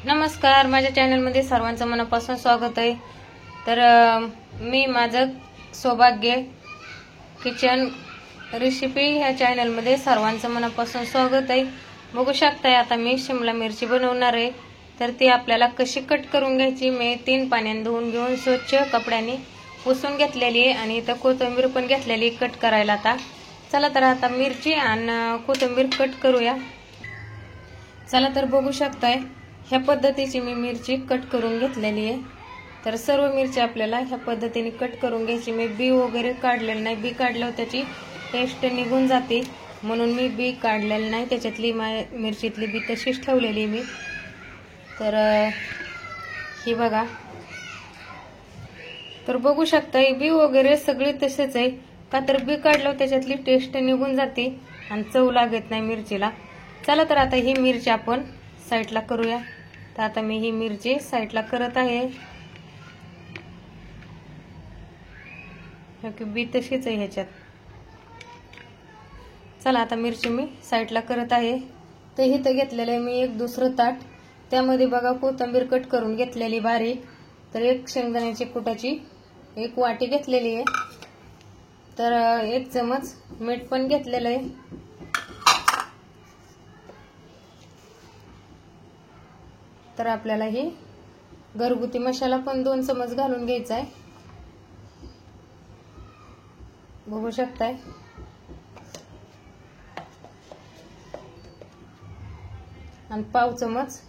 नमस्कार, माझ्या चॅनलमध्ये सर्वांचं मनापासून स्वागत आहे। तर मी माझं सौभाग्य किचन रेसिपी ह्या चॅनलमध्ये सर्वांचं मनापासून स्वागत आहे। बघू शकताय आता मी शिमला मिरची बनवणार आहे। तर ती आपल्याला कशी कट करून घ्यायची, मी 3 पाण्याने धुवून घेऊन स्वच्छ कपड्याने पुसून घेतलेली आहे आणि इथं कोथिंबीर पण घेतलेली कट करायला। आता चला तर आता मिरची आणि कोथिंबीर कट करूया। चला तर बघू शकताय ह्या पद्धतीची मी मिरची कट करून घेतलेली आहे। तर सर्व मिरची आपल्याला ह्या पद्धतीने कट करून घ्यायची। मी बी वगैरे काढलेलं नाही, बी काढल्यावर त्याची टेस्ट निघून जाते म्हणून मी बी काढलेलं नाही, त्याच्यातली मिरचीतली बी तशीच ठेवलेली मी। तर ही बघा, तर बघू शकता बी वगैरे सगळे तसेच आहे का, तर बी काढल्यावर त्याच्यातली टेस्ट निघून जाते आणि चव लागत नाही मिरचीला। चला तर आता ही मिरची आपण साईडला करूया। तर आता मी ही मिरची साईडला करत आहे। बी तशीच आहे ह्याच्यात। चला आता मिरची मी साईडला करत आहे। तर इथं घेतलेलं आहे मी एक दुसरं ताट, त्यामध्ये बघा कोथिंबीर कट करून घेतलेली बारीक। तर एक शेंगदाण्याची कुटाची एक वाटी घेतलेली आहे। तर 1 चमच मीठ पण घेतलेलं आहे। तर आपल्याला ही घरगुती मसाला पण 2 चमच घालून घ्यायचा आहे। बघू शकताय आणि 1/2 चमच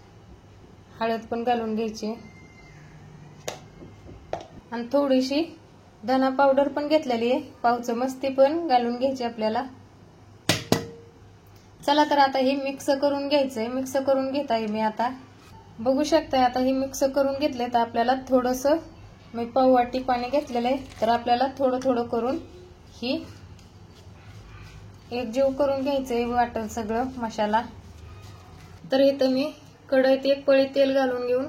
हळद पण घालून घ्यायची आणि थोडीशी धना पावडर पण घेतलेली आहे 1/2 चमच, ती पण घालून घ्यायची आपल्याला। चला तर आता हे मिक्स करून घ्यायचंय। मिक्स करून घेत आहे मी आता। बघू शकताय आता हे मिक्स करून घेतले। तर आपल्याला थोडंसं मी पाव वाटी पाणी घेतलेलं आहे। तर आपल्याला थोडं थोडं करून ही एकजीव करून घ्यायचंय वाटण सगळं मसाला। तर इथं मी कढईत 1 पळी तेल घालून घेऊन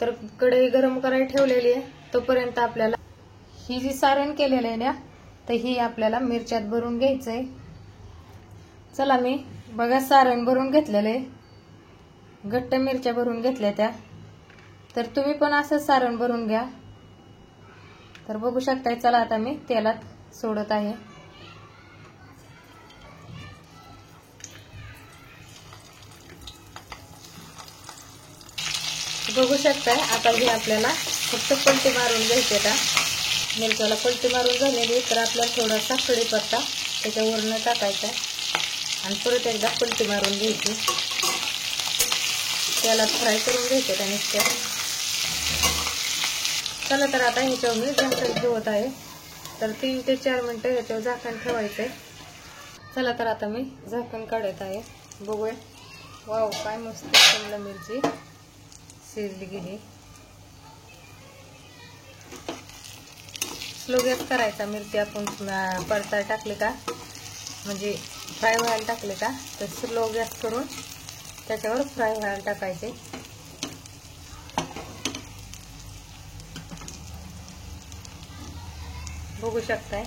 तर कढई गरम करायला ठेवलेली आहे। तोपर्यंत आपल्याला ही जी सारण केलेलं आहे ना, तर ही आपल्याला मिरच्यात भरून घ्यायचंय। चला मी बघा सारण भरून घेतलेलं आहे, घट्ट मिरच्या भरून घेतल्या त्या। तर तुम्ही पण असं सारण भरून घ्या। तर बघू शकताय, चला आता मी तेलात सोडत आहे। बघू शकताय आता हे आपल्याला फक्त पलटी मारून घ्यायचे। आता मिरच्याला पलटी मारून झालेली, तर आपल्याला थोडासा कढीपत्ता त्याच्यावरनं टाकायचा आणि परत एकदा पलटी मारून घ्यायची। त्याला फ्राय करून घ्यायचे त्या नुसत्या। चला तर आता ह्याच्यावर मी झाकण ठेवत आहे। तर 3 ते 4 मिनिटं ह्याच्यावर झाकण ठेवायचंय। चला तर आता मी झाकण काढत आहे, बघूया। वाव, काय मस्त शिमला मिरची शिजली गेली। स्लो गॅस करायचा। मिरची आपण परताय टाकले का, म्हणजे फ्राय व्हायला टाकले का, तर स्लो गॅस करून त्याच्यावर फ्राय व्हायला टाकायचे। बघू शकताय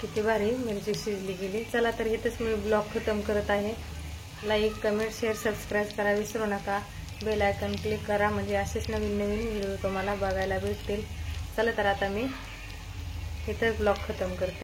किती भारी मिरची शिजली गेली। चला तर इथेच मी ब्लॉग खतम करत आहे। लाईक, कमेंट, शेअर, सबस्क्राईब करा विसरू नका। बेल आयकॉन क्लिक करा, म्हणजे असेच नवीन नवीन व्हिडिओ तुम्हाला बघायला भेटतील। चला तर आता मी इथे ब्लॉग खतम करते।